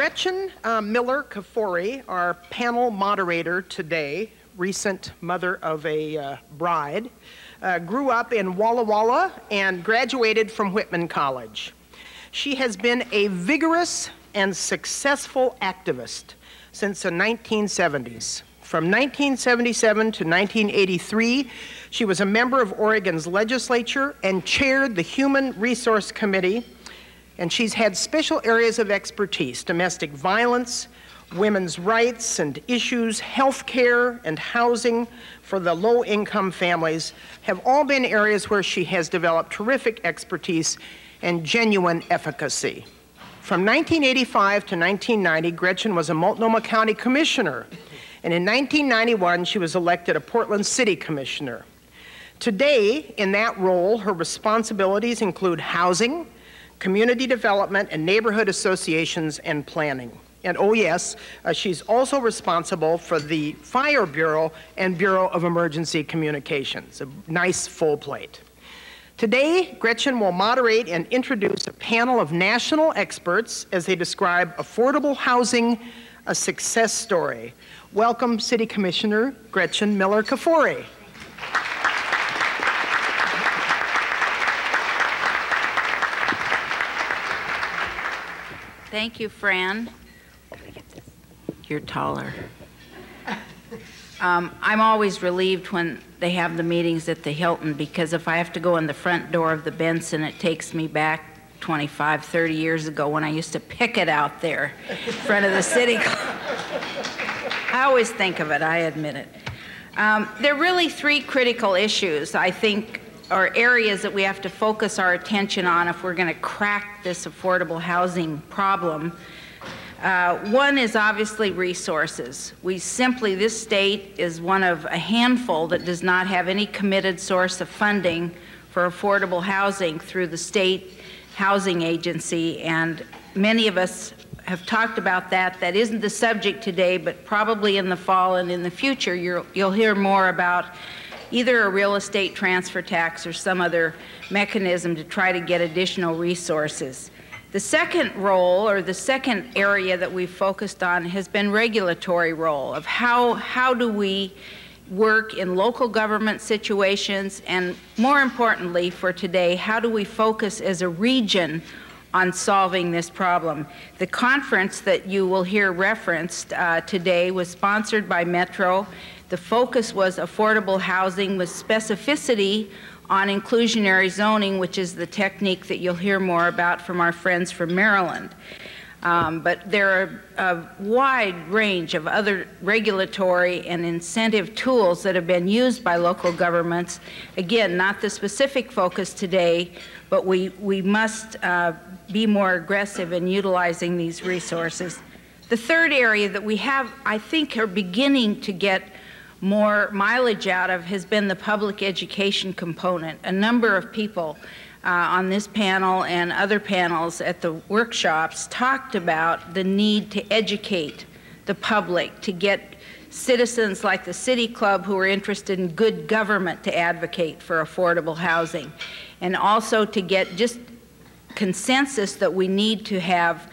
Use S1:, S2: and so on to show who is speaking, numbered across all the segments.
S1: Gretchen Miller-Kafori, our panel moderator today, recent mother of a bride, grew up in Walla Walla and graduated from Whitman College. She has been a vigorous and successful activist since the 1970s. From 1977 to 1983, she was a member of Oregon's legislature and chaired the Human Resource Committee, and she's had special areas of expertise: domestic violence, women's rights and issues, health care and housing for the low-income families have all been areas where she has developed terrific expertise and genuine efficacy. From 1985 to 1990, Gretchen was a Multnomah County Commissioner, and in 1991, she was elected a Portland City Commissioner. Today, in that role, her responsibilities include housing, community development, and neighborhood associations and planning. And oh yes, she's also responsible for the Fire Bureau and Bureau of Emergency Communications, a nice full plate. Today, Gretchen will moderate and introduce a panel of national experts as they describe affordable housing, a success story. Welcome, City Commissioner Gretchen Miller-Kafori.
S2: Thank you, Fran. You're taller. I'm always relieved when they have the meetings at the Hilton, because if I have to go in the front door of the Benson, it takes me back 25, 30 years ago when I used to picket out there in front of the city club. I always think of it, I admit it. There are really three critical issues, I think, or areas that we have to focus our attention on if we're going to crack this affordable housing problem. One is obviously resources. This state is one of a handful that does not have any committed source of funding for affordable housing through the state housing agency, and many of us have talked about that. That isn't the subject today, but probably in the fall and in the future you'll hear more about either a real estate transfer tax or some other mechanism to try to get additional resources. The second role, or the second area that we've focused on, has been regulatory role of how do we work in local government situations, and more importantly for today, how do we focus as a region on solving this problem. The conference that you will hear referenced today was sponsored by Metro. The focus was affordable housing with specificity on inclusionary zoning, which is the technique that you'll hear more about from our friends from Maryland. But there are a wide range of other regulatory and incentive tools that have been used by local governments. Again, not the specific focus today, but we must be more aggressive in utilizing these resources. The third area that we have, I think, are beginning to get more mileage out of has been the public education component. A number of people on this panel and other panels at the workshops talked about the need to educate the public, to get citizens like the City Club who are interested in good government to advocate for affordable housing, and also to get just consensus that we need to have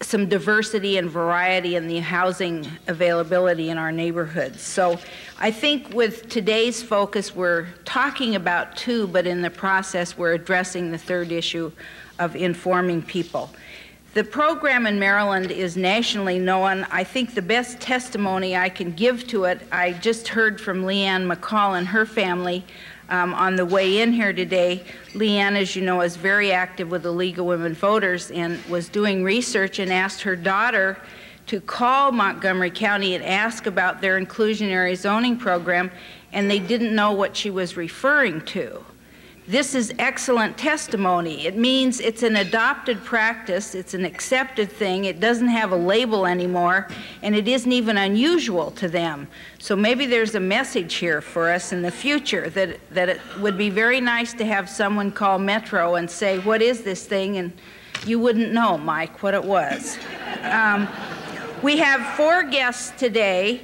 S2: some diversity and variety in the housing availability in our neighborhoods. So I think with today's focus, we're talking about two, but in the process, we're addressing the third issue of informing people. The program in Maryland is nationally known. I think the best testimony I can give to it, I just heard from Leanne McCall and her family on the way in here today. Leanne, as you know, is very active with the League of Women Voters and was doing research and asked her daughter to call Montgomery County and ask about their inclusionary zoning program, and they didn't know what she was referring to. This is excellent testimony. It means it's an adopted practice, it's an accepted thing, it doesn't have a label anymore, and it isn't even unusual to them. So maybe there's a message here for us in the future that it would be very nice to have someone call Metro and say, what is this thing? And you wouldn't know, Mike, what it was. We have 4 guests today.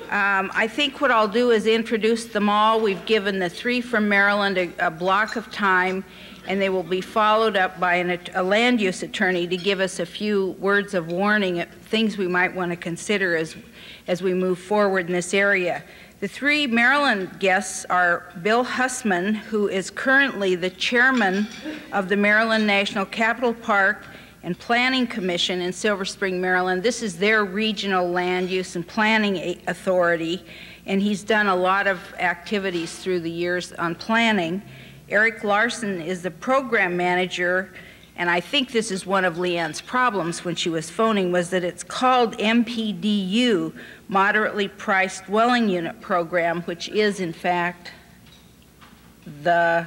S2: I think what I'll do is introduce them all. We've given the 3 from Maryland a block of time, and they will be followed up by a land use attorney to give us a few words of warning, things we might want to consider as we move forward in this area. The three Maryland guests are Bill Hussman, who is currently the chairman of the Maryland National Capital Park and Planning Commission in Silver Spring, Maryland. This is their regional land use and planning authority, and he's done a lot of activities through the years on planning. Eric Larson is the program manager, and I think this is one of Leanne's problems when she was phoning, was that it's called MPDU, Moderately Priced Dwelling Unit Program, which is in fact the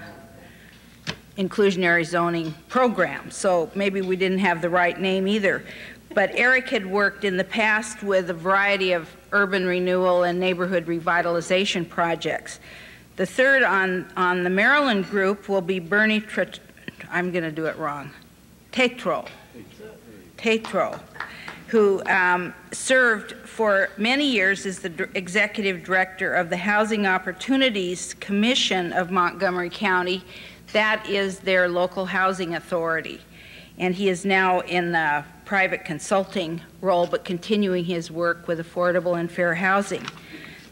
S2: inclusionary zoning program. So maybe we didn't have the right name either. But Eric had worked in the past with a variety of urban renewal and neighborhood revitalization projects. The third on the Maryland group will be Bernie, I'm going to do it wrong, Tetro, who served for many years as the executive director of the Housing Opportunities Commission of Montgomery County. That is their local housing authority. And he is now in a private consulting role, but continuing his work with affordable and fair housing.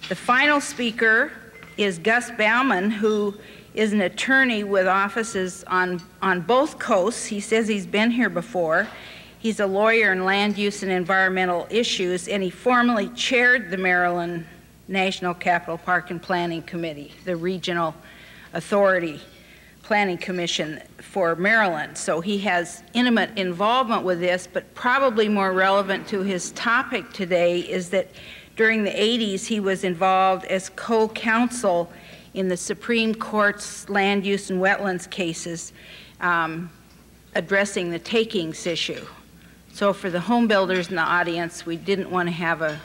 S2: The final speaker is Gus Bauman, who is an attorney with offices on both coasts. He says he's been here before. He's a lawyer in land use and environmental issues, and he formerly chaired the Maryland National Capital Park and Planning Committee, the regional authority planning commission for Maryland. So he has intimate involvement with this, but probably more relevant to his topic today is that during the 80s, he was involved as co-counsel in the Supreme Court's land use and wetlands cases, addressing the takings issue. So for the home builders in the audience, we didn't want to have an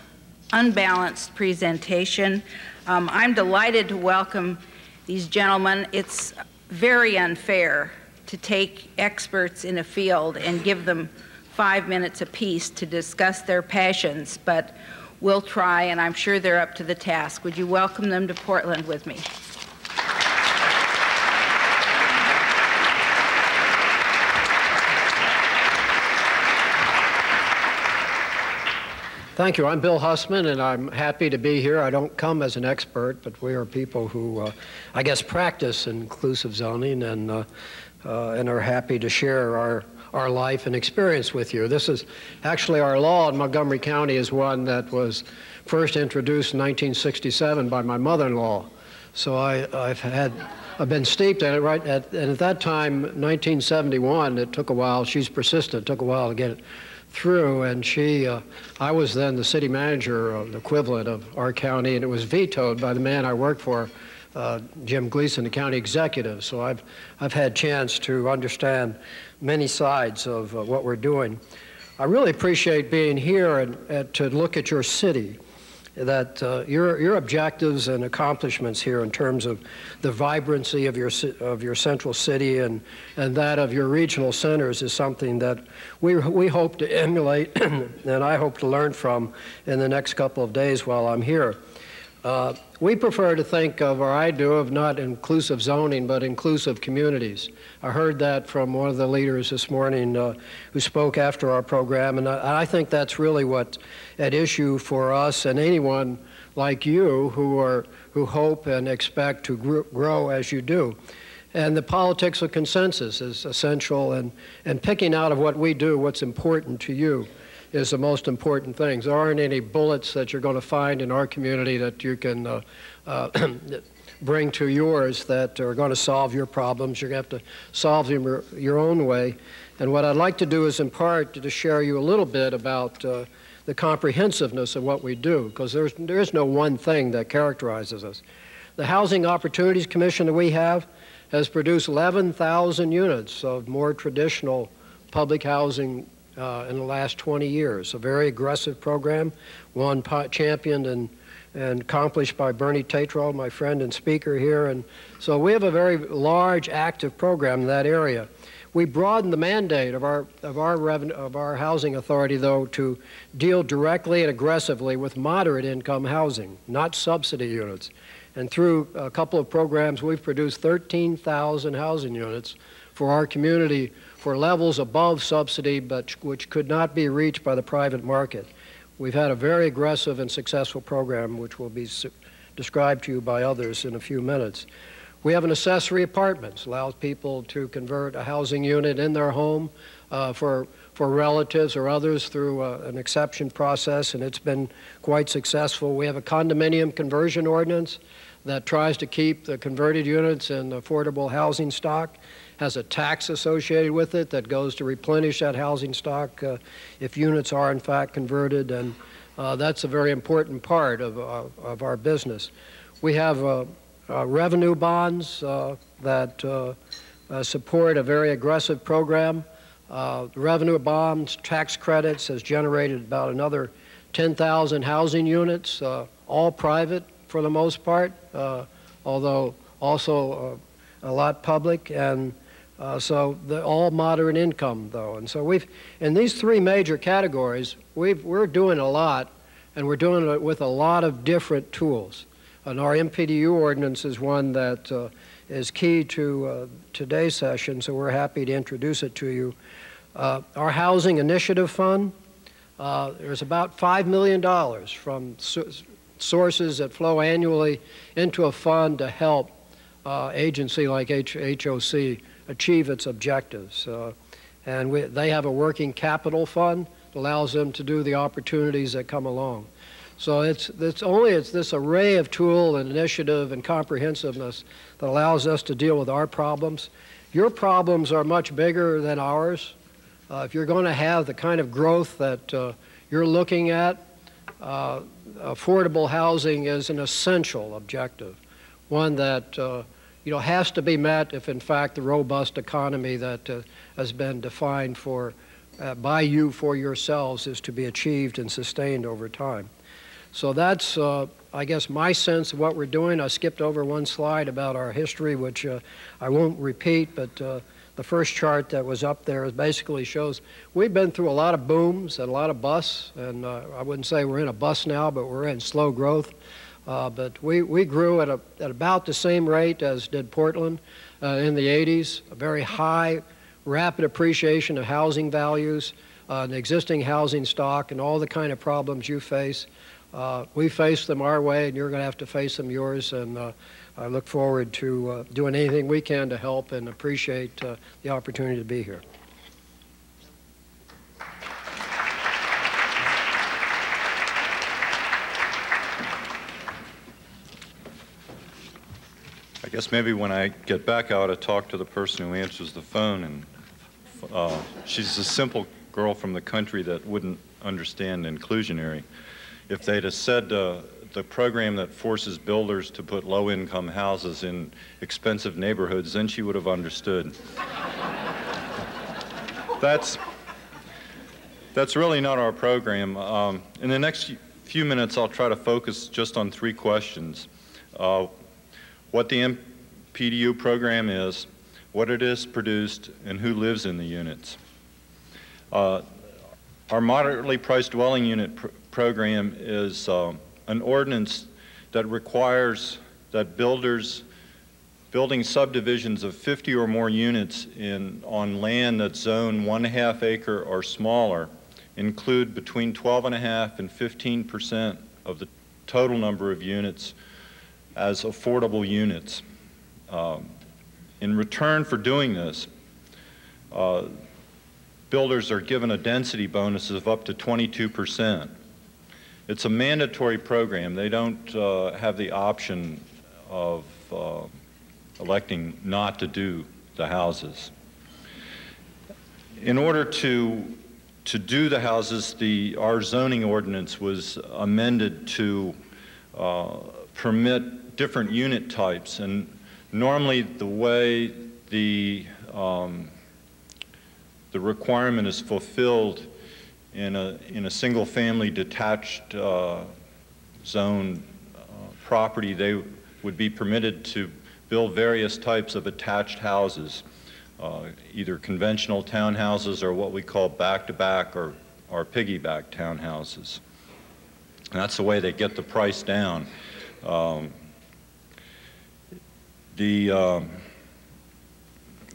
S2: unbalanced presentation. I'm delighted to welcome these gentlemen. It's very unfair to take experts in a field and give them 5 minutes apiece to discuss their passions, but we'll try, and I'm sure they're up to the task. Would you welcome them to Portland with me?
S3: Thank you. I'm Bill Hussman, and I'm happy to be here. I don't come as an expert, but we are people who, I guess, practice inclusive zoning and are happy to share our life and experience with you. This is actually our law in Montgomery County is one that was first introduced in 1967 by my mother-in-law. So I've been steeped in it, right? And at that time, 1971, it took a while. She's persistent. It took a while to get it through, and I was then the city manager, the equivalent of our county, and it was vetoed by the man I worked for, Jim Gleason, the county executive. So I've had chance to understand many sides of what we're doing. I really appreciate being here and to look at your city, that your objectives and accomplishments here in terms of the vibrancy of your central city and that of your regional centers is something that we hope to emulate and I hope to learn from in the next couple of days while I'm here. We prefer to think of, or I do, of not inclusive zoning, but inclusive communities. I heard that from one of the leaders this morning who spoke after our program, and I think that's really what's at issue for us and anyone like you who hope and expect to grow as you do. And the politics of consensus is essential, and picking out of what we do what's important to you is the most important thing. There aren't any bullets that you're going to find in our community that you can bring to yours that are going to solve your problems. You're going to have to solve them your own way. And what I'd like to do is in part to share you a little bit about the comprehensiveness of what we do, because there is no one thing that characterizes us. The Housing Opportunities Commission that we have has produced 11,000 units of more traditional public housing in the last 20 years. A very aggressive program, one championed and accomplished by Bernie Tetro, my friend and speaker here. And so we have a very large, active program in that area. We broadened the mandate of our housing authority, though, to deal directly and aggressively with moderate income housing, not subsidy units. And through a couple of programs, we've produced 13,000 housing units for our community for levels above subsidy, but which could not be reached by the private market. We've had a very aggressive and successful program, which will be described to you by others in a few minutes. We have an accessory apartments, allows people to convert a housing unit in their home for relatives or others through an exception process, and it's been quite successful. We have a condominium conversion ordinance that tries to keep the converted units in affordable housing stock, has a tax associated with it that goes to replenish that housing stock if units are in fact converted, and that's a very important part of our business. We have revenue bonds that support a very aggressive program. Revenue bonds, tax credits has generated about another 10,000 housing units, all private for the most part, although also a lot public, and so all moderate income though. And so in these three major categories, we're doing a lot, and we're doing it with a lot of different tools. And our MPDU ordinance is one that is key to today's session, so we're happy to introduce it to you. Our Housing Initiative Fund, there's about $5 million from sources that flow annually into a fund to help agency like HOC achieve its objectives. And they have a working capital fund that allows them to do the opportunities that come along. So it's this array of tool and initiative and comprehensiveness that allows us to deal with our problems. Your problems are much bigger than ours. If you're going to have the kind of growth that you're looking at, affordable housing is an essential objective, one that has to be met if in fact the robust economy that has been defined by you for yourselves is to be achieved and sustained over time. So that's, I guess, my sense of what we're doing. I skipped over one slide about our history, which I won't repeat, but the first chart that was up there basically shows we've been through a lot of booms and a lot of busts, and I wouldn't say we're in a bust now, but we're in slow growth. But we grew at about the same rate as did Portland in the 80s, a very high, rapid appreciation of housing values, the existing housing stock, and all the kind of problems you face. We face them our way, and you're going to have to face them yours, and I look forward to doing anything we can to help and appreciate the opportunity to be here.
S4: I guess maybe when I get back, I ought to talk to the person who answers the phone, and she's a simple girl from the country that wouldn't understand inclusionary. If they'd have said the program that forces builders to put low-income houses in expensive neighborhoods, then she would have understood. That's really not our program. In the next few minutes, I'll try to focus just on three questions. What the MPDU program is, what it is produced, and who lives in the units. Our moderately priced dwelling unit program is an ordinance that requires that builders building subdivisions of 50 or more units on land that's zoned 1.5 acre or smaller include between 12.5% and 15% of the total number of units as affordable units. In return for doing this, builders are given a density bonus of up to 22%. It's a mandatory program. They don't have the option of electing not to do the houses. In order to do the houses, our zoning ordinance was amended to permit different unit types, and normally the way the requirement is fulfilled in a single-family detached zone property, they would be permitted to build various types of attached houses, either conventional townhouses or what we call back-to-back or piggyback townhouses. And that's the way they get the price down.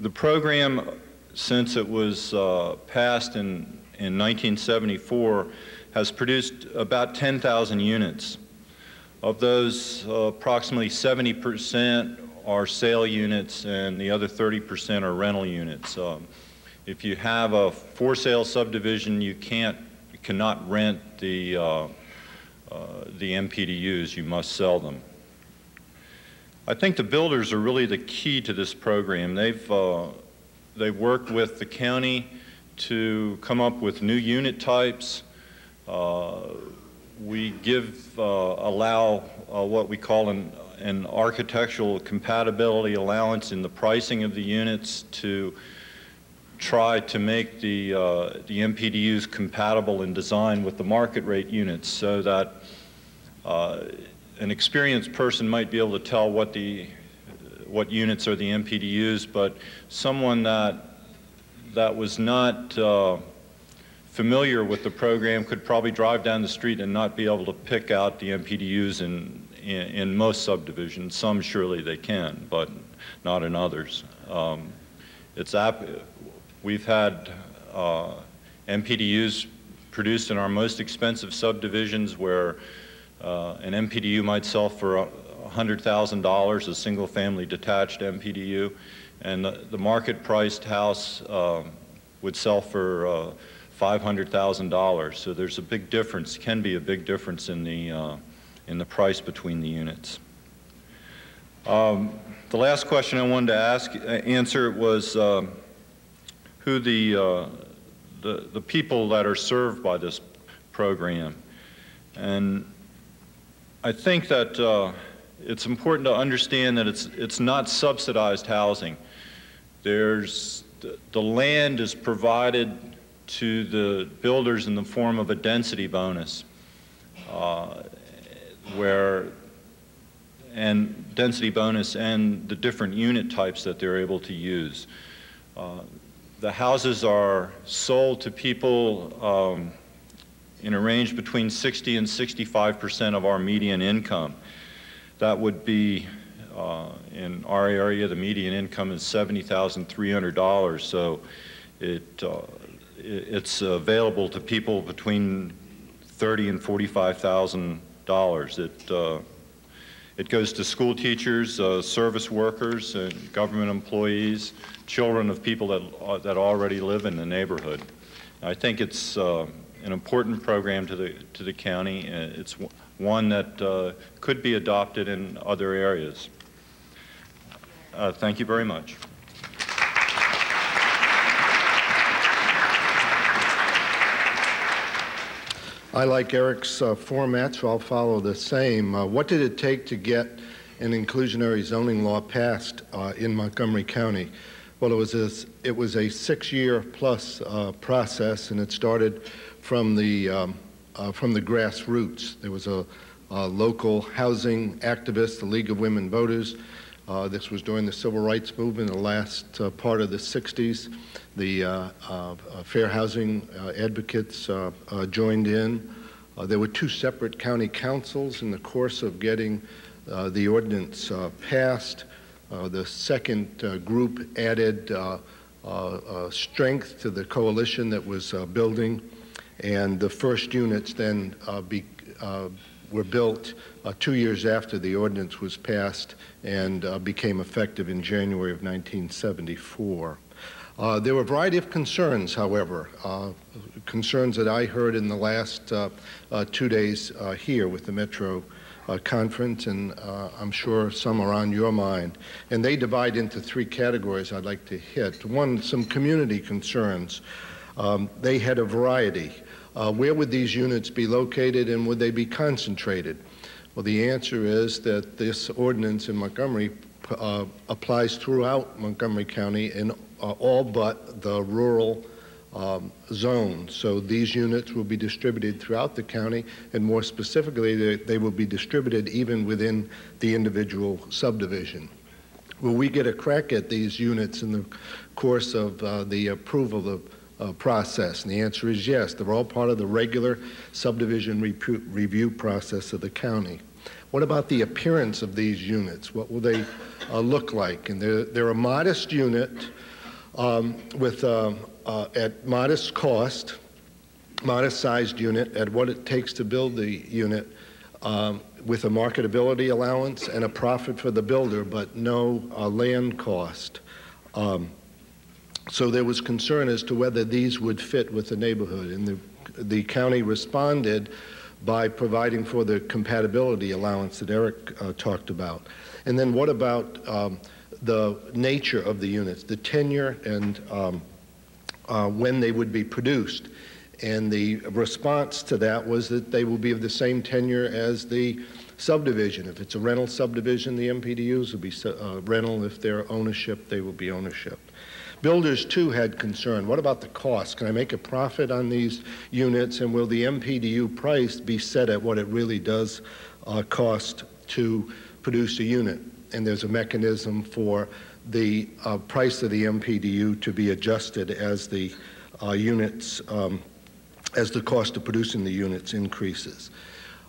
S4: The program, since it was passed in 1974, has produced about 10,000 units. Of those, approximately 70% are sale units and the other 30% are rental units. If you have a for-sale subdivision, you cannot rent the MPDUs, you must sell them. I think the builders are really the key to this program. They've worked with the county to come up with new unit types. We allow what we call an architectural compatibility allowance in the pricing of the units to try to make the MPDUs compatible in design with the market rate units, so that an experienced person might be able to tell what units are the MPDUs, but someone that was not familiar with the program could probably drive down the street and not be able to pick out the MPDUs in most subdivisions. Some surely they can, but not in others. We've had MPDUs produced in our most expensive subdivisions where an MPDU might sell for $100,000, a single-family detached MPDU, and the market-priced house would sell for $500,000. So there's a big difference, can be a big difference in the price between the units. The last question I wanted to answer was who the people that are served by this program. And I think that it's important to understand that it's not subsidized housing. The land is provided to the builders in the form of a density bonus, and the different unit types that they're able to use. The houses are sold to people in a range between 60 and 65% of our median income. That would be, in our area, the median income is $70,300, so it's available to people between $30,000 and $45,000. It goes to school teachers, service workers, and government employees, children of people that already live in the neighborhood. I think it's an important program to the county. It's one that could be adopted in other areas. Thank you very much.
S5: I like Eric's format, so I'll follow the same. What did it take to get an inclusionary zoning law passed in Montgomery County? Well, it was a 6-year plus process, and it started from the grassroots. There was a local housing activist, the League of Women Voters. This was during the Civil Rights Movement in the last part of the 60s. The fair housing advocates joined in. There were 2 separate county councils in the course of getting the ordinance passed. The second group added strength to the coalition that was building, and the first units then were built 2 years after the ordinance was passed and became effective in January of 1974. There were a variety of concerns, however, concerns that I heard in the last 2 days here with the Metro Conference, and I'm sure some are on your mind. And they divide into 3 categories I'd like to hit. One, some community concerns. They had a variety. Where would these units be located, and would they be concentrated? Well, the answer is that this ordinance in Montgomery applies throughout Montgomery County in all but the rural zone. So these units will be distributed throughout the county, and more specifically, they will be distributed even within the individual subdivision. Will we get a crack at these units in the course of the approval process? And the answer is yes. They're all part of the regular subdivision review process of the county. What about the appearance of these units? What will they look like? And they're a modest unit with at modest cost, modest sized unit at what it takes to build the unit with a marketability allowance and a profit for the builder, but no land cost. So there was concern as to whether these would fit with the neighborhood, and the county responded by providing for the compatibility allowance that Eric talked about. And then what about the nature of the units, the tenure and when they would be produced? And the response to that was that they will be of the same tenure as the subdivision. If it's a rental subdivision, the MPDUs will be rental. If they're ownership, they will be ownership. Builders, too, had concern. What about the cost? Can I make a profit on these units, and will the MPDU price be set at what it really does cost to produce a unit? And there's a mechanism for the price of the MPDU to be adjusted as the units, as the cost of producing the units increases.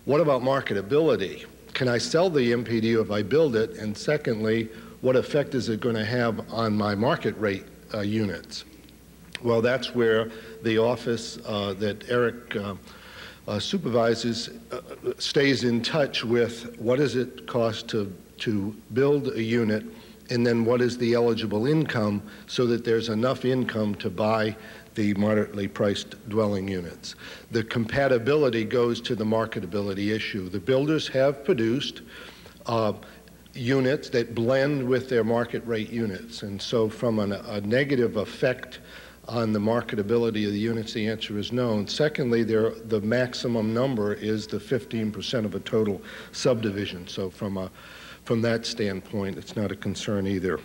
S5: What about marketability? Can I sell the MPDU if I build it? And secondly, what effect is it going to have on my market rate units? Well, that's where the office that Eric supervises stays in touch with what does it cost to build a unit, and then what is the eligible income so that there's enough income to buy the moderately priced dwelling units. The compatibility goes to the marketability issue. The builders have produced units that blend with their market rate units. And so from a negative effect on the marketability of the units, the answer is no. And secondly, the maximum number is the 15% of a total subdivision. So from that standpoint, it's not a concern either.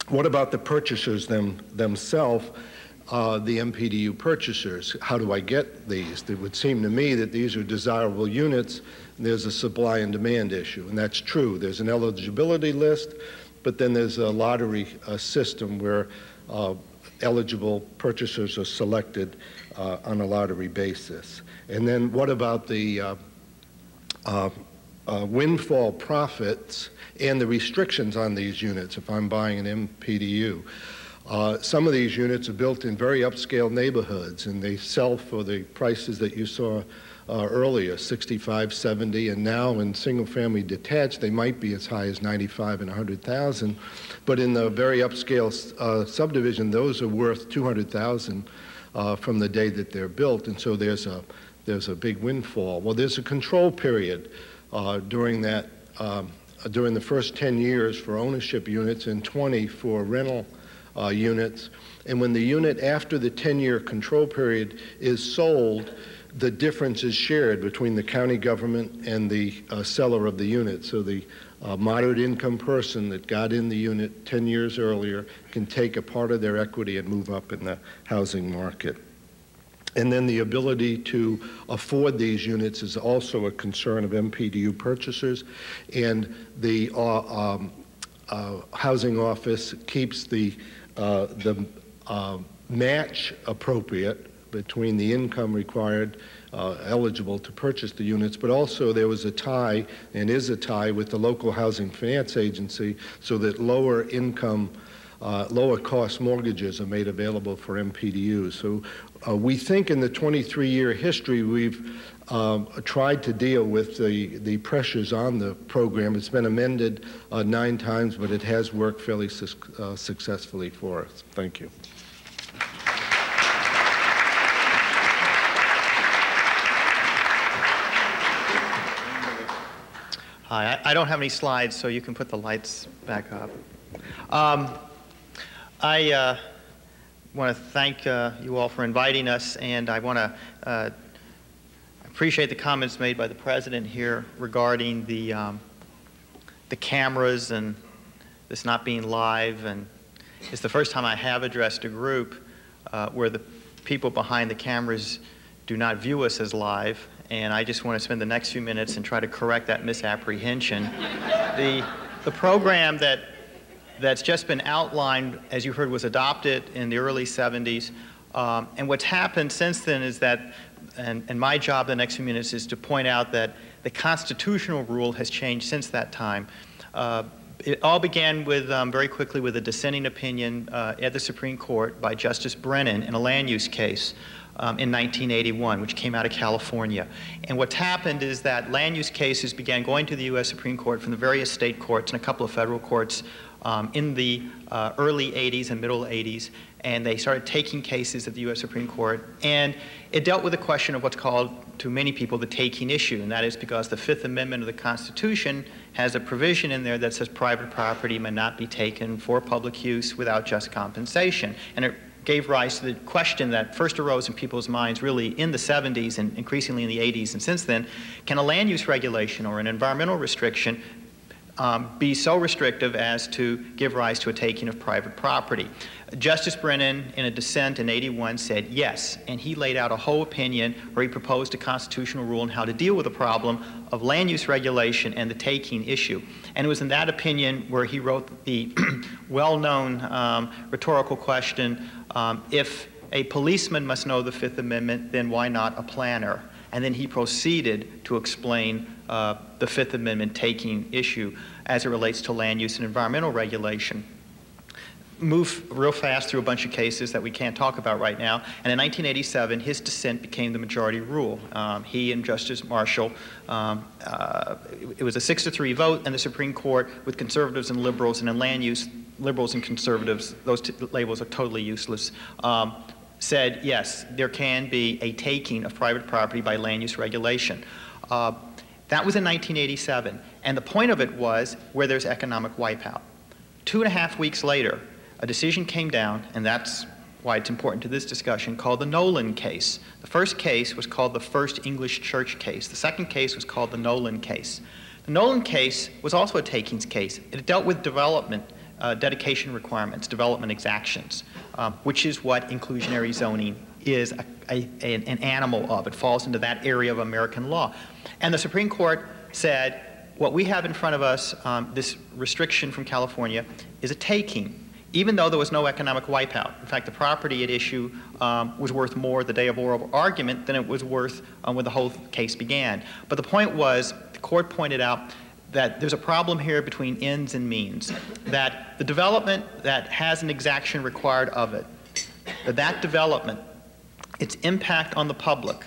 S5: What about the purchasers themselves? The MPDU purchasers, how do I get these? It would seem to me that these are desirable units. There's a supply and demand issue, and that's true. There's an eligibility list, but then there's a lottery system where eligible purchasers are selected on a lottery basis. And then what about the windfall profits and the restrictions on these units if I'm buying an MPDU? Some of these units are built in very upscale neighborhoods, and they sell for the prices that you saw earlier, 65, 70, and now in single-family detached, they might be as high as 95 and 100,000. But in the very upscale subdivision, those are worth 200,000 from the day that they're built, and so there's a big windfall. Well, there's a control period during that during the first 10 years for ownership units and 20 for rental units. And when the unit after the 10-year control period is sold, the difference is shared between the county government and the seller of the unit. So the moderate income person that got in the unit 10 years earlier can take a part of their equity and move up in the housing market. And then the ability to afford these units is also a concern of MPDU purchasers. And the housing office keeps the match appropriate between the income required eligible to purchase the units, but also there was a tie and is a tie with the local housing finance agency so that lower income, lower cost mortgages are made available for MPDUs. So we think in the 23-year history we've tried to deal with the pressures on the program. It's been amended 9 times, but it has worked fairly successfully for us. Thank you.
S6: Hi, I don't have any slides, so you can put the lights back up. I want to thank you all for inviting us, and I want to appreciate the comments made by the president here regarding the cameras and this not being live. And it's the first time I have addressed a group where the people behind the cameras do not view us as live. And I just want to spend the next few minutes and try to correct that misapprehension. The program that's just been outlined, as you heard, was adopted in the early 70s. And what's happened since then is that, and my job the next few minutes is to point out that the constitutional rule has changed since that time. It all began with, very quickly, with a dissenting opinion at the Supreme Court by Justice Brennan in a land use case in 1981, which came out of California. And what's happened is that land use cases began going to the U.S. Supreme Court from the various state courts and a couple of federal courts in the early 80s and middle 80s, and they started taking cases at the U.S. Supreme Court, and it dealt with the question of what's called, to many people, the taking issue, and that is because the Fifth Amendment of the Constitution has a provision in there that says private property may not be taken for public use without just compensation. And it gave rise to the question that first arose in people's minds really in the 70s and increasingly in the 80s and since then: can a land use regulation or an environmental restriction be so restrictive as to give rise to a taking of private property? Justice Brennan, in a dissent in '81, said yes, and he laid out a whole opinion where he proposed a constitutional rule on how to deal with the problem of land use regulation and the taking issue. And it was in that opinion where he wrote the well-known rhetorical question, if a policeman must know the Fifth Amendment, then why not a planner? And then he proceeded to explain the Fifth Amendment taking issue as it relates to land use and environmental regulation. Move real fast through a bunch of cases that we can't talk about right now. And in 1987, his dissent became the majority rule. He and Justice Marshall, it was a 6-3 vote, and the Supreme Court, with conservatives and liberals, and in land use, liberals and conservatives, those labels are totally useless, said, yes, there can be a taking of private property by land use regulation. That was in 1987, and the point of it was where there's economic wipeout. 2.5 weeks later, a decision came down, and that's why it's important to this discussion, called the Nolan case. The first case was called the First English Church case. The second case was called the Nolan case. The Nolan case was also a takings case. It dealt with development, dedication requirements, development exactions, which is what inclusionary zoning is an animal of. It falls into that area of American law. And the Supreme Court said, what we have in front of us, this restriction from California, is a taking, even though there was no economic wipeout. In fact, the property at issue was worth more the day of oral argument than it was worth when the whole case began. But the point was, the court pointed out that there's a problem here between ends and means, that the development that has an exaction required of it, that development, its impact on the public,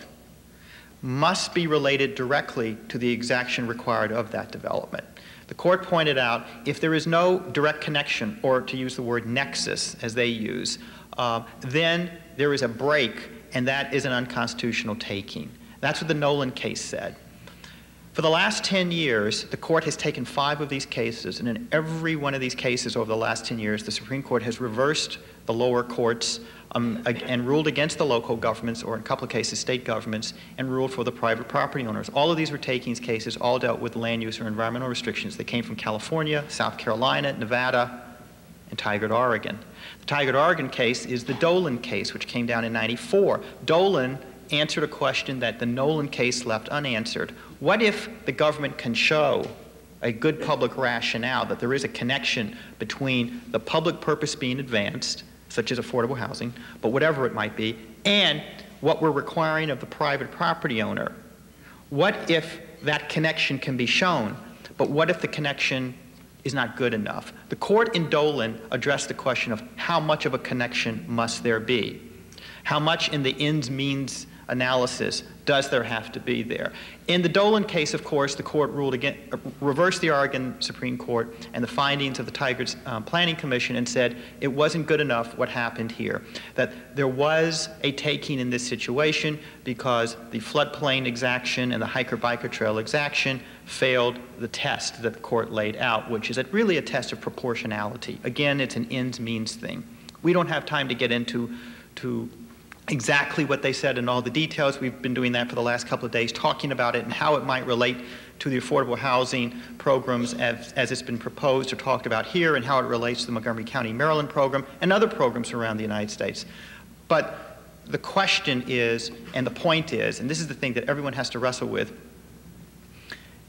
S6: must be related directly to the exaction required of that development. The court pointed out if there is no direct connection, or to use the word nexus as they use, then there is a break, and that is an unconstitutional taking. That's what the Nolan case said. For the last 10 years, the court has taken 5 of these cases, and in every one of these cases over the last 10 years, the Supreme Court has reversed the lower courts and ruled against the local governments, or in a couple of cases, state governments, and ruled for the private property owners. All of these were takings cases, all dealt with land use or environmental restrictions. They came from California, South Carolina, Nevada, and Tigard, Oregon. The Tigard, Oregon case is the Dolan case, which came down in '94. Dolan answered a question that the Nolan case left unanswered. What if the government can show a good public rationale that there is a connection between the public purpose being advanced, such as affordable housing, but whatever it might be, and what we're requiring of the private property owner? What if that connection can be shown, but what if the connection is not good enough? The court in Dolan addressed the question of how much of a connection must there be? How much in the ends-means analysis does there have to be there? In the Dolan case, of course, the court ruled again, reversed the Oregon Supreme Court and the findings of the Tigard's Planning Commission, and said it wasn't good enough what happened here, that there was a taking in this situation because the floodplain exaction and the hiker-biker trail exaction failed the test that the court laid out, which is really a test of proportionality. Again, it's an ends-means thing. We don't have time to get into exactly what they said and all the details. We've been doing that for the last couple of days, talking about it and how it might relate to the affordable housing programs as it's been proposed or talked about here, and how it relates to the Montgomery County, Maryland program and other programs around the United States. But the question is, and the point is, and this is the thing that everyone has to wrestle with,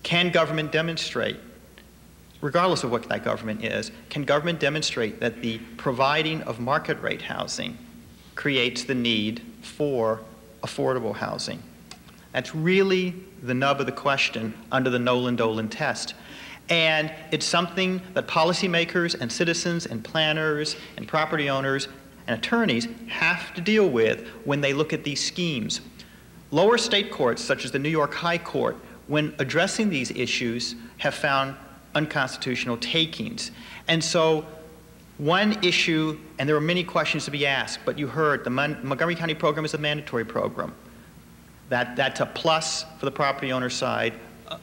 S6: can government demonstrate, regardless of what that government is, can government demonstrate that the providing of market rate housing creates the need for affordable housing? That's really the nub of the question under the Nolan-Dolan test. And it's something that policymakers and citizens and planners and property owners and attorneys have to deal with when they look at these schemes. Lower state courts, such as the New York High Court, when addressing these issues, have found unconstitutional takings. And so one issue, and there are many questions to be asked, but you heard the Montgomery County program is a mandatory program. That's a plus for the property owner side,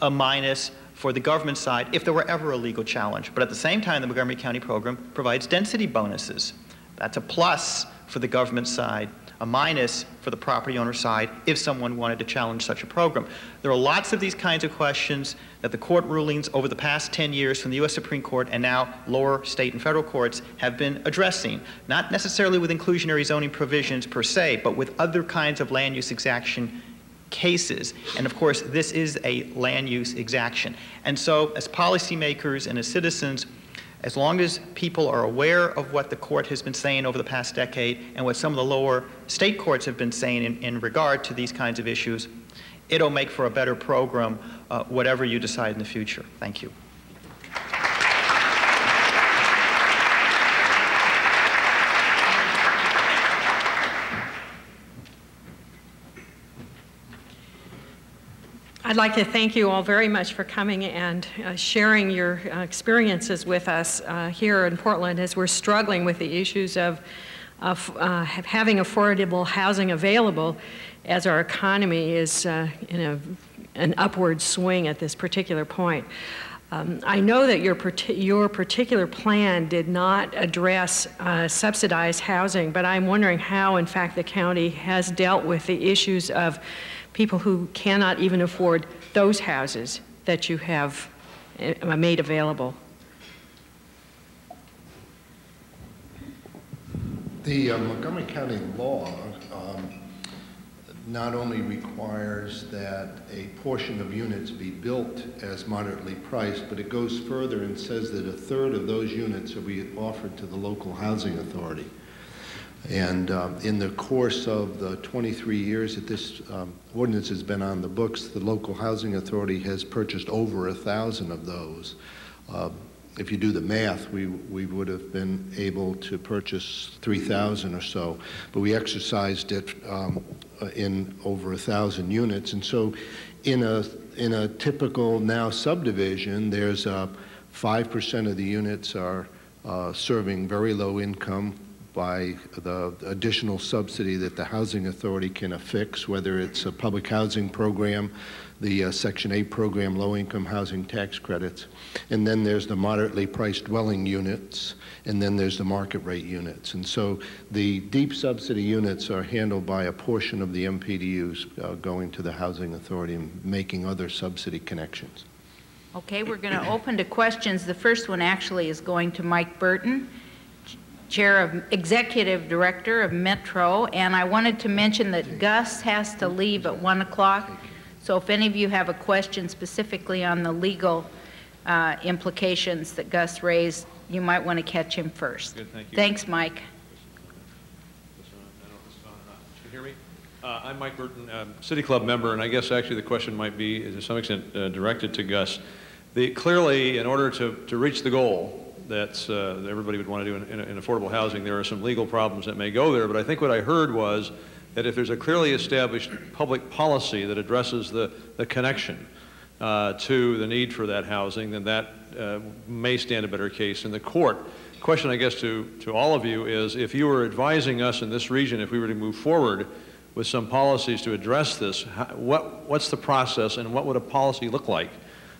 S6: a minus for the government side if there were ever a legal challenge. But at the same time, the Montgomery County program provides density bonuses. That's a plus for the government side, a minus for the property owner side if someone wanted to challenge such a program. There are lots of these kinds of questions that the court rulings over the past 10 years from the U.S. Supreme Court and now lower state and federal courts have been addressing, not necessarily with inclusionary zoning provisions per se, but with other kinds of land use exaction cases. And of course, this is a land use exaction. And so as policymakers and as citizens, as long as people are aware of what the court has been saying over the past decade and what some of the lower state courts have been saying in regard to these kinds of issues, it'll make for a better program, whatever you decide in the future. Thank you.
S7: I'd like to thank you all very much for coming and sharing your experiences with us here in Portland as we're struggling with the issues of having affordable housing available as our economy is in an upward swing at this particular point. I know that your particular plan did not address subsidized housing, but I'm wondering how, in fact, the county has dealt with the issues of people who cannot even afford those houses that you have made available.
S5: The Montgomery County law not only requires that a portion of units be built as moderately priced, but it goes further and says that a third of those units will be offered to the local housing authority. And in the course of the 23 years that this ordinance has been on the books, the local housing authority has purchased over 1,000 of those. If you do the math, we would have been able to purchase 3,000 or so, but we exercised it in over 1,000 units. And so in a typical now subdivision, there's 5% of the units are serving very low income by the additional subsidy that the housing authority can affix, whether it's a public housing program, the Section 8 program, low-income housing tax credits, and then there's the moderately priced dwelling units, and then there's the market rate units. And so the deep subsidy units are handled by a portion of the MPDUs going to the housing authority and making other subsidy connections.
S2: Okay, we're going to open to questions. The first one actually is going to Mike Burton, Chair of Executive Director of Metro, and I wanted to mention that Gus has to leave at 1 o'clock. So if any of you have a question specifically on the legal implications that Gus raised, you might want to catch him first.
S8: Good, thank you.
S2: Thanks, Mike.
S8: I don't know if this is on or not. Can you hear me? I'm Mike Burton, City Club member, and I guess actually the question might be, to some extent, directed to Gus. Clearly, in order to reach the goal that everybody would want to do in affordable housing, there are some legal problems that may go there, but I think what I heard was that if there's a clearly established public policy that addresses the connection to the need for that housing, then that may stand a better case in the court. Question, I guess, to all of you is, if you were advising us in this region, if we were to move forward with some policies to address this, what's the process and what would a policy look like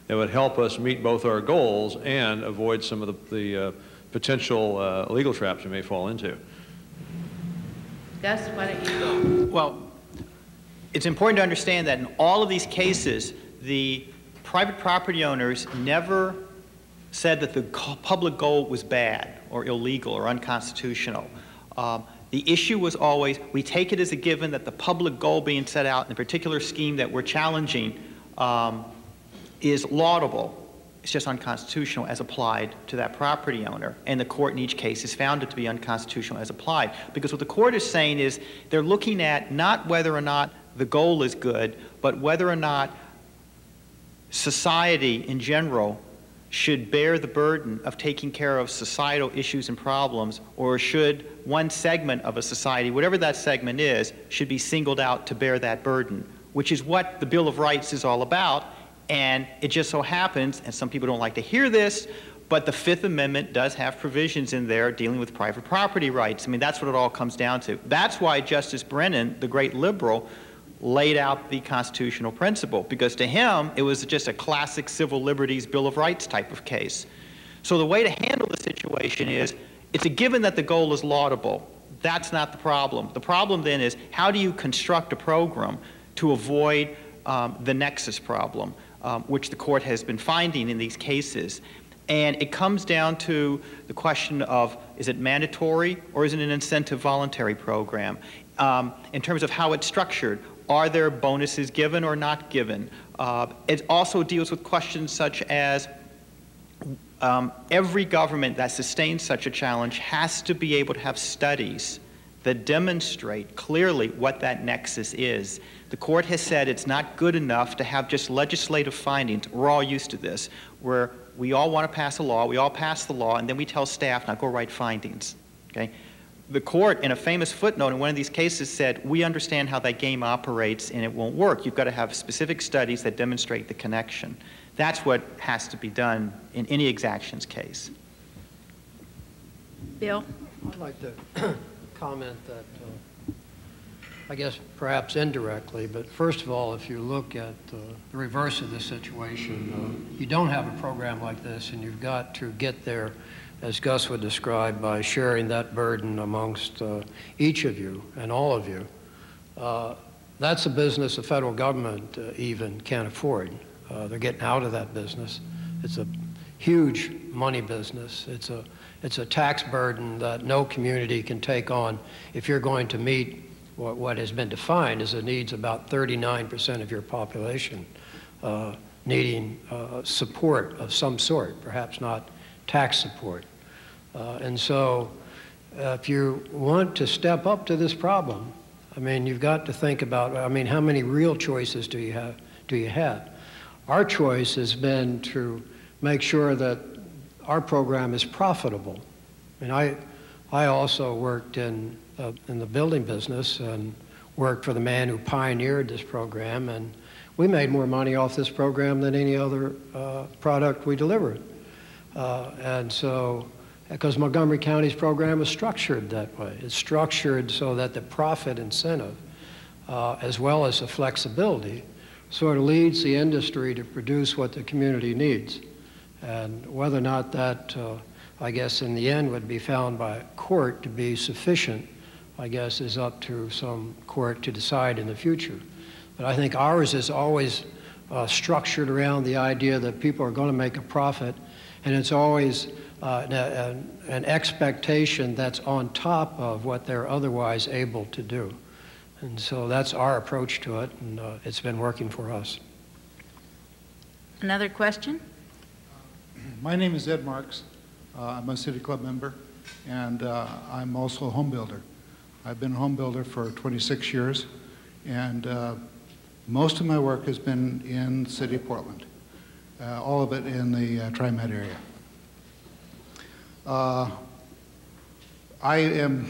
S8: that would help us meet both our goals and avoid some of the potential legal traps we may fall into?
S2: Gus, why don't you go?
S6: Well, it's important to understand that in all of these cases, the private property owners never said that the public goal was bad or illegal or unconstitutional. The issue was always, we take it as a given that the public goal being set out in the particular scheme that we're challenging is laudable. It's just unconstitutional as applied to that property owner. And the court in each case has found it to be unconstitutional as applied. Because what the court is saying is they're looking at not whether or not the goal is good, but whether or not society in general should bear the burden of taking care of societal issues and problems, or should one segment of a society, whatever that segment is, should be singled out to bear that burden, which is what the Bill of Rights is all about. And it just so happens, and some people don't like to hear this, but the Fifth Amendment does have provisions in there dealing with private property rights. I mean, that's what it all comes down to. That's why Justice Brennan, the great liberal, laid out the constitutional principle, because to him, it was just a classic civil liberties Bill of Rights type of case. So the way to handle the situation is, it's a given that the goal is laudable. That's not the problem. The problem then is, how do you construct a program to avoid the nexus problem, which the court has been finding in these cases? And it comes down to the question of, is it mandatory or is it an incentive voluntary program? In terms of how it's structured, are there bonuses given or not given? It also deals with questions such as every government that sustains such a challenge has to be able to have studies that demonstrate clearly what that nexus is. The court has said it's not good enough to have just legislative findings. We're all used to this, where we all want to pass a law, we all pass the law, and then we tell staff, now go write findings. Okay? The court, in a famous footnote in one of these cases, said, we understand how that game operates and it won't work. You've got to have specific studies that demonstrate the connection. That's what has to be done in any exactions case.
S2: Bill?
S3: I'd like to comment that, I guess perhaps indirectly, but first of all, if you look at the reverse of this situation, you don't have a program like this, and you've got to get there, as Gus would describe, by sharing that burden amongst each of you and all of you. That's a business the federal government even can't afford. They're getting out of that business. It's a huge money business. It's a tax burden that no community can take on if you're going to meet what has been defined as the needs about 39% of your population needing support of some sort, perhaps not tax support. And so if you want to step up to this problem, I mean, you've got to think about, I mean, how many real choices do you have? Our choice has been to make sure that our program is profitable. I mean, I also worked in the building business and worked for the man who pioneered this program, and we made more money off this program than any other product we delivered. And so, because Montgomery County's program is structured that way. It's structured so that the profit incentive, as well as the flexibility, sort of leads the industry to produce what the community needs. And whether or not that, I guess, in the end would be found by a court to be sufficient, I guess, is up to some court to decide in the future. But I think ours is always structured around the idea that people are going to make a profit, and it's always an expectation that's on top of what they're otherwise able to do. And so that's our approach to it, and it's been working for us.
S2: Another question?
S9: My name is Ed Marks. I'm a City Club member, and I'm also a home builder. I've been a home builder for 26 years, and most of my work has been in the City of Portland, all of it in the Tri-Med area. I am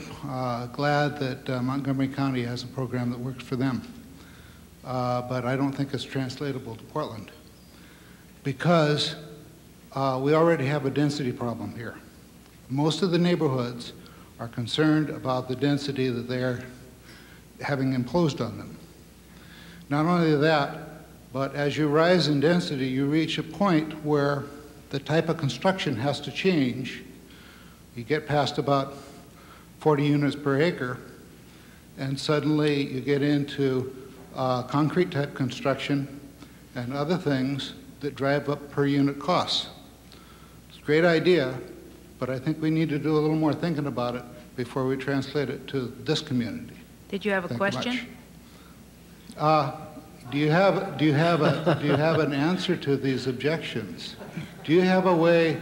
S9: glad that Montgomery County has a program that works for them, but I don't think it's translatable to Portland, because we already have a density problem here. Most of the neighborhoods are concerned about the density that they're having imposed on them. Not only that, but as you rise in density, you reach a point where the type of construction has to change. You get past about 40 units per acre, and suddenly you get into concrete type construction and other things that drive up per unit costs. It's a great idea, but I think we need to do a little more thinking about it before we translate it to this community.
S2: Did you have a question?
S9: Do you have an answer to these objections? Do you have a way?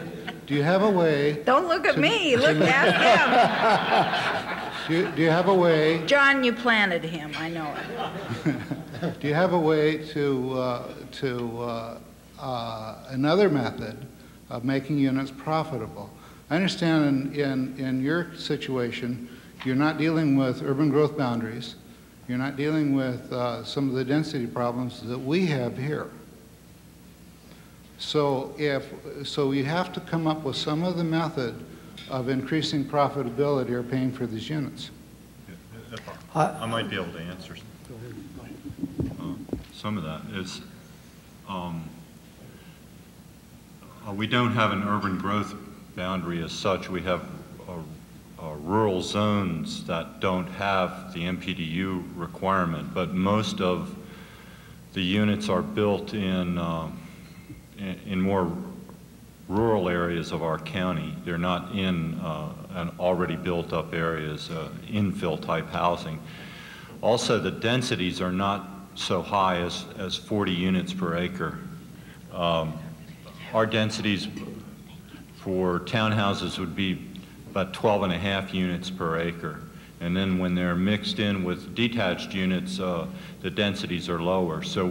S2: Don't look at me. Look, ask
S9: Do you have a way?
S2: John, you planted him, I know it.
S9: Do you have a way to another method of making units profitable? I understand in your situation, you're not dealing with urban growth boundaries. You're not dealing with some of the density problems that we have here. So you have to come up with some other method of increasing profitability or paying for these units.
S4: I might be able to answer some of that. Is we don't have an urban growth boundary as such. We have rural zones that don't have the MPDU requirement, but most of the units are built in more rural areas of our county. They're not in an already built up areas, infill type housing. Also, the densities are not so high as 40 units per acre. Our densities for townhouses would be about 12.5 units per acre. And then when they're mixed in with detached units, the densities are lower. So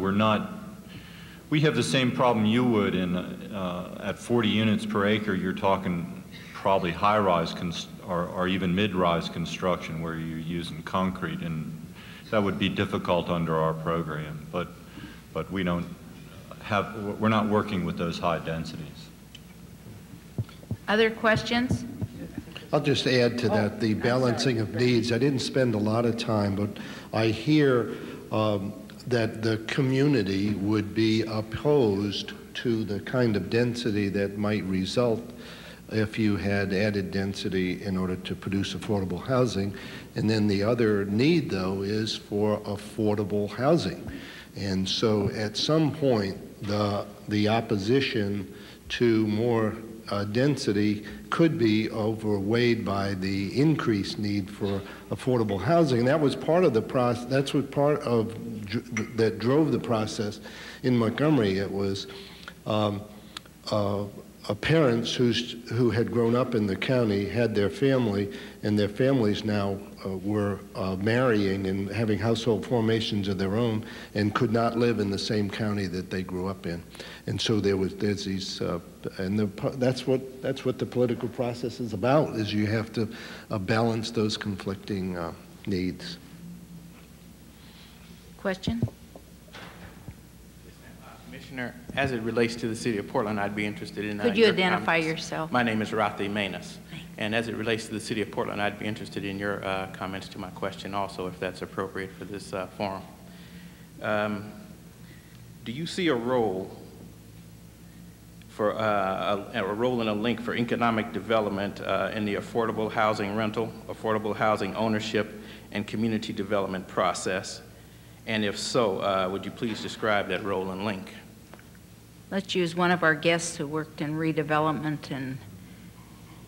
S4: we have the same problem you would at 40 units per acre. You're talking probably high-rise or even mid-rise construction where you're using concrete, and that would be difficult under our program. But we're not working with those high densities.
S2: Other questions?
S5: I'll just add to that the balancing of needs. I didn't spend a lot of time, but I hear that the community would be opposed to the kind of density that might result if you had added density in order to produce affordable housing. And then the other need, though, is for affordable housing. And so at some point, the opposition to more density could be overweighed by the increased need for affordable housing. And that was part of the process. That's what that drove the process in Montgomery. It was parents who had grown up in the county had their family, and their families now were marrying and having household formations of their own, and could not live in the same county that they grew up in. And so there's these, that's what the political process is about. Is you have to balance those conflicting needs.
S2: Question?
S10: Commissioner, as it relates to the city of Portland, I'd be interested in
S2: Could you
S10: your
S2: identify
S10: comments.
S2: yourself?
S10: My name is Rathi Manus. And as it relates to the city of Portland, I'd be interested in your comments to my question also, if that's appropriate for this forum. Do you see a role for a role and a link for economic development in the affordable housing rental, affordable housing ownership, and community development process? And if so, would you please describe that role and link?
S2: Let's use one of our guests who worked in redevelopment and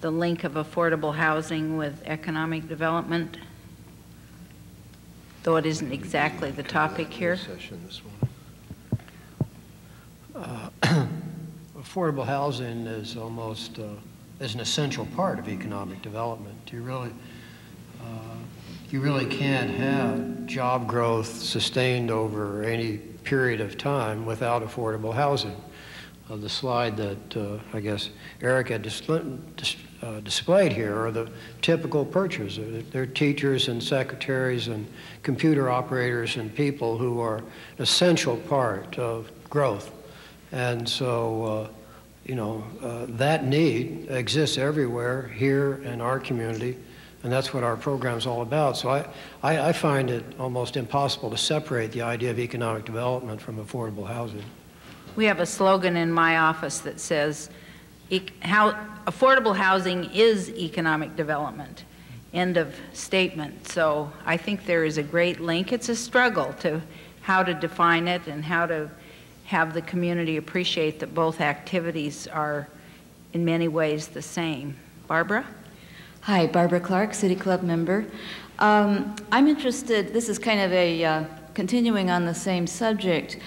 S2: the link of affordable housing with economic development, though it isn't exactly the topic here.
S3: Affordable housing is almost is an essential part of economic development. You really can't have job growth sustained over any period of time without affordable housing. The slide that I guess Eric had displayed here are the typical purchasers. They're teachers and secretaries and computer operators and people who are an essential part of growth. And so, that need exists everywhere here in our community, and that's what our program's all about. So I find it almost impossible to separate the idea of economic development from affordable housing.
S2: We have a slogan in my office that says, affordable housing is economic development, end of statement. So I think there is a great link. It's a struggle to how to define it and how to have the community appreciate that both activities are in many ways the same. Barbara?
S11: Hi, Barbara Clark, City Club member. I'm interested, this is kind of a continuing on the same subject,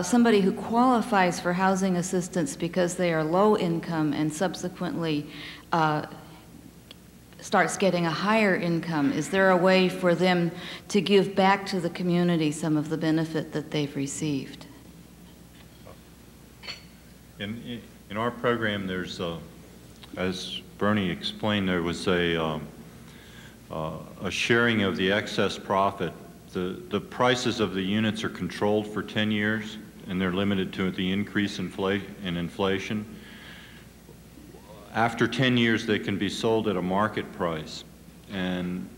S11: somebody who qualifies for housing assistance because they are low income and subsequently starts getting a higher income, is there a way for them to give back to the community some of the benefit that they've received?
S4: In our program, there's, as Bernie explained, there was a sharing of the excess profit. The prices of the units are controlled for 10 years, and they're limited to the increase in inflation. After 10 years, they can be sold at a market price. And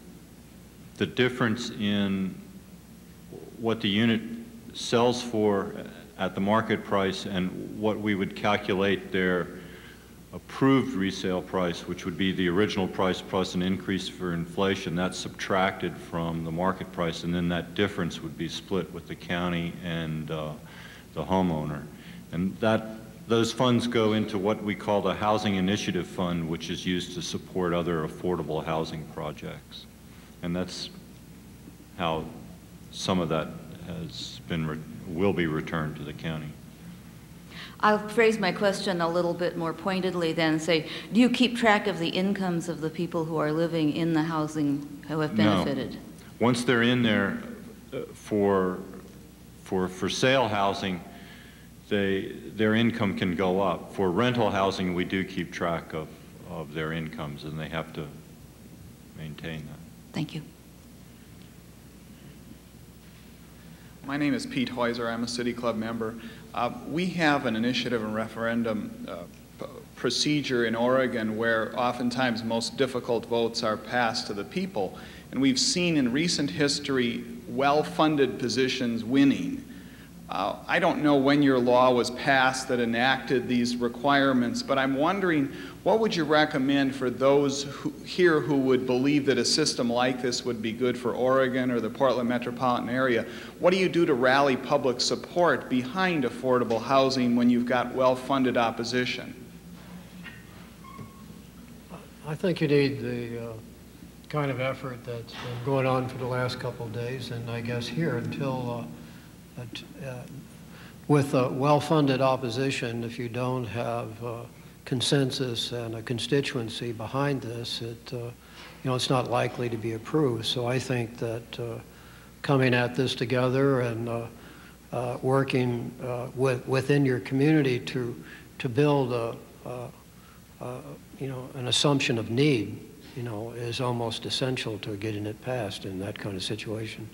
S4: the difference in what the unit sells for at the market price and what we would calculate their approved resale price, which would be the original price plus an increase for inflation, that's subtracted from the market price, and then that difference would be split with the county and the homeowner. And those funds go into what we call the Housing Initiative Fund, which is used to support other affordable housing projects. And that's how some of that will be returned to the county.
S11: I'll phrase my question a little bit more pointedly then, say, do you keep track of the incomes of the people who are living in the housing who have benefited?
S4: No. Once they're in there for sale housing, their income can go up. For rental housing, we do keep track of their incomes, and they have to maintain that.
S11: Thank you.
S12: My name is Pete Heuser. I'm a City Club member. We have an initiative and referendum procedure in Oregon where oftentimes most difficult votes are passed to the people. And we've seen in recent history well-funded positions winning. I don't know when your law was passed that enacted these requirements, but I'm wondering, what would you recommend for those here who would believe that a system like this would be good for Oregon or the Portland metropolitan area? What do you do to rally public support behind affordable housing when you've got well-funded opposition?
S3: I think you need the kind of effort that's been going on for the last couple of days, and I guess here until with a well-funded opposition, if you don't have consensus and a constituency behind this, it's not likely to be approved. So I think that coming at this together and working within your community to build an assumption of need, is almost essential to getting it passed in that kind of situation.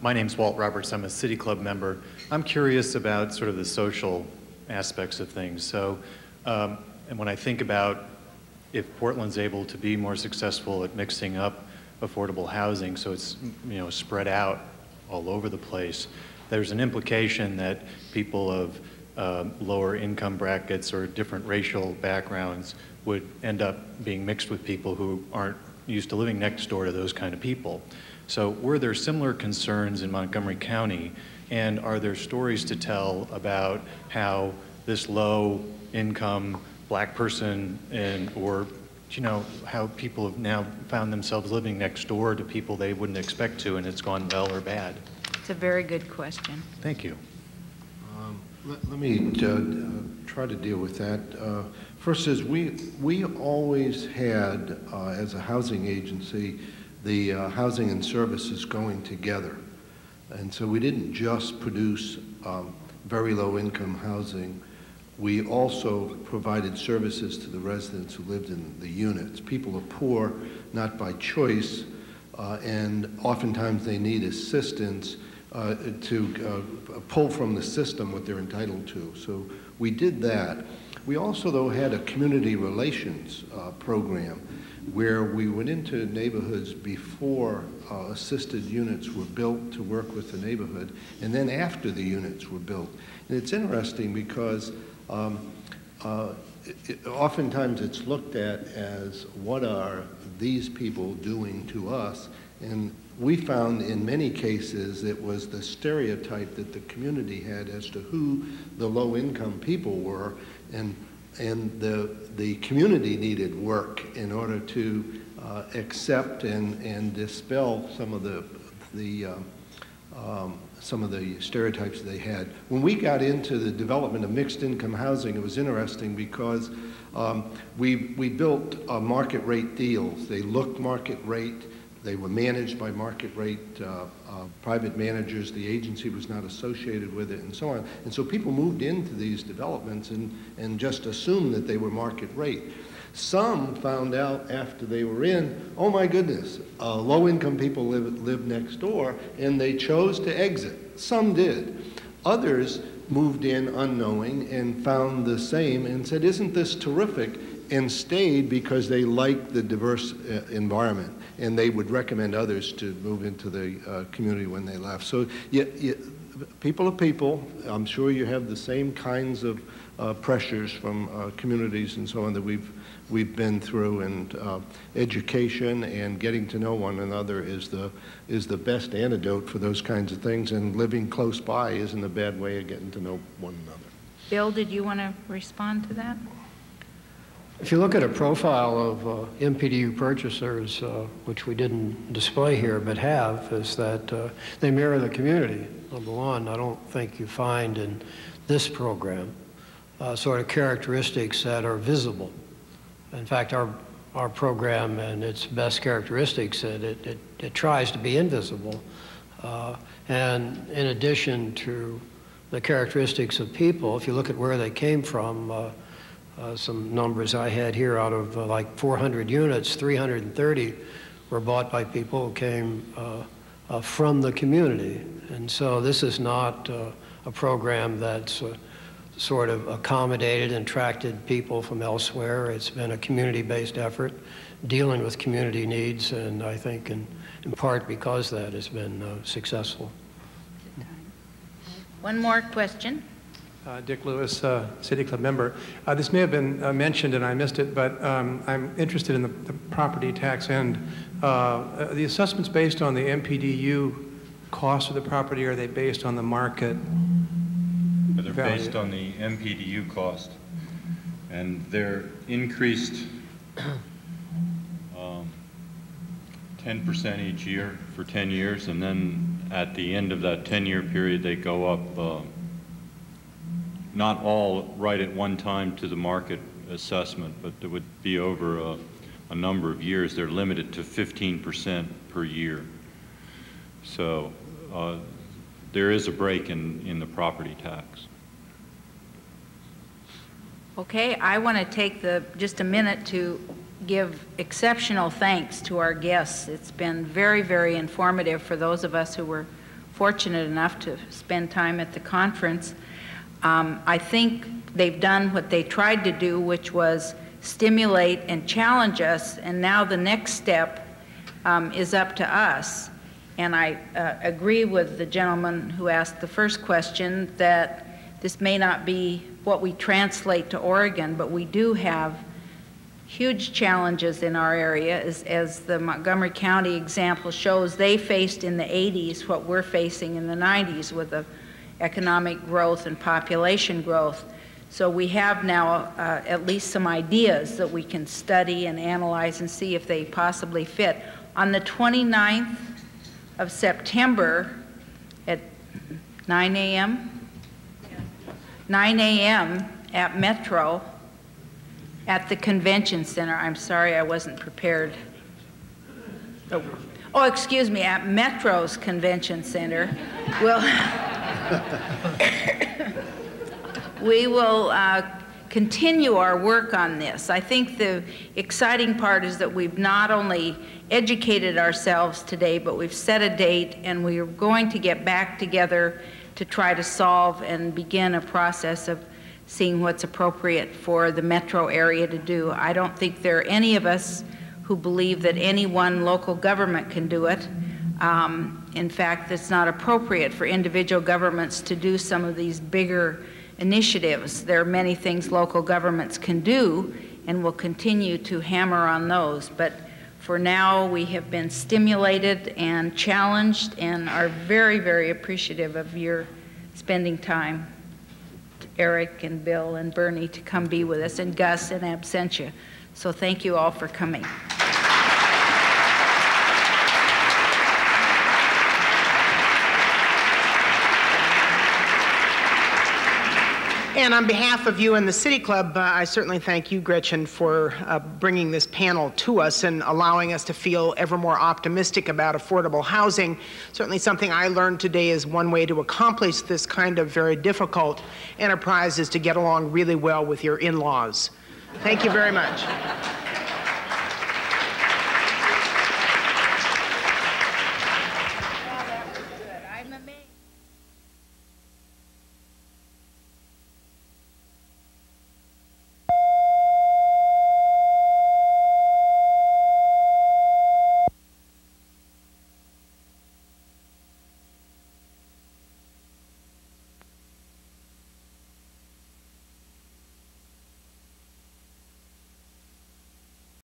S13: My name's Walt Roberts. I'm a City Club member. I'm curious about sort of the social aspects of things. So, and when I think about if Portland's able to be more successful at mixing up affordable housing so it's spread out all over the place, there's an implication that people of lower income brackets or different racial backgrounds would end up being mixed with people who aren't used to living next door to those kind of people. So were there similar concerns in Montgomery County, and are there stories to tell about how this low income black person or how people have now found themselves living next door to people they wouldn't expect to, and it's gone well or bad?
S2: It's a very good question.
S13: Thank you.
S5: Let me try to deal with that. First is we always had, as a housing agency, the housing and services going together. And so we didn't just produce very low income housing. We also provided services to the residents who lived in the units. People are poor, not by choice, and oftentimes they need assistance to pull from the system what they're entitled to. So we did that. We also, though, had a community relations program where we went into neighborhoods before assisted units were built to work with the neighborhood, and then after the units were built. And it's interesting because oftentimes it's looked at as, what are these people doing to us? And we found in many cases it was the stereotype that the community had as to who the low-income people were, and the community needed work in order to accept and dispel some of the some of the stereotypes they had. When we got into the development of mixed income housing, it was interesting because we built market rate deals. They looked market rate. They were managed by market rate private managers. The agency was not associated with it, and so on. And so people moved into these developments and just assumed that they were market rate. Some found out after they were in, oh my goodness, low-income people live next door, and they chose to exit. Some did. Others moved in unknowing and found the same and said, isn't this terrific, and stayed because they liked the diverse environment, and they would recommend others to move into the community when they left. So people are people. I'm sure you have the same kinds of pressures from communities and so on that we've been through, and education and getting to know one another is the best antidote for those kinds of things, and living close by isn't a bad way of getting to know one another.
S2: Bill, did you want to respond to that?
S3: If you look at a profile of MPDU purchasers, which we didn't display here but have, is that they mirror the community. Number one, I don't think you find in this program sort of characteristics that are visible. In fact, our program and its best characteristics, it tries to be invisible. And in addition to the characteristics of people, if you look at where they came from, some numbers I had here, out of like 400 units, 330 were bought by people who came from the community. And so this is not a program that's sort of accommodated and attracted people from elsewhere. It's been a community-based effort dealing with community needs, and I think in part because that has been successful.
S2: One more question.
S14: Dick Lewis, City Club member. This may have been mentioned and I missed it, but I'm interested in the property tax end. The assessments based on the MPDU cost of the property, or are they based on the market
S4: They're
S14: value?
S4: based on the MPDU cost, and they're increased 10% each year for 10 years, and then at the end of that 10-year period they go up not all right at one time to the market assessment, but it would be over a number of years. They're limited to 15% per year. So there is a break in the property tax.
S2: Okay, I want to take just a minute to give exceptional thanks to our guests. It's been very, very informative for those of us who were fortunate enough to spend time at the conference. I think they've done what they tried to do, which was stimulate and challenge us, and now the next step is up to us. And I agree with the gentleman who asked the first question that this may not be what we translate to Oregon, but we do have huge challenges in our area. As the Montgomery County example shows, they faced in the 80s what we're facing in the 90s with the economic growth and population growth. So we have now at least some ideas that we can study and analyze and see if they possibly fit. On the 29th of September at 9 a.m. 9 a.m. at Metro at the Convention Center. I'm sorry, I wasn't prepared. Oh, excuse me, at Metro's Convention Center. We will continue our work on this. I think the exciting part is that we've not only educated ourselves today, but we've set a date, and we are going to get back together to try to solve and begin a process of seeing what's appropriate for the metro area to do. I don't think there are any of us who believe that any one local government can do it. In fact, it's not appropriate for individual governments to do some of these bigger initiatives. There are many things local governments can do, and we'll continue to hammer on those. But for now, we have been stimulated and challenged and are very, very appreciative of your spending time, Eric and Bill and Bernie, to come be with us, and Gus in absentia. So thank you all for coming.
S1: And on behalf of you and the City Club, I certainly thank you, Gretchen, for bringing this panel to us and allowing us to feel ever more optimistic about affordable housing. Certainly something I learned today is one way to accomplish this kind of very difficult enterprise is to get along really well with your in-laws. Thank you very much.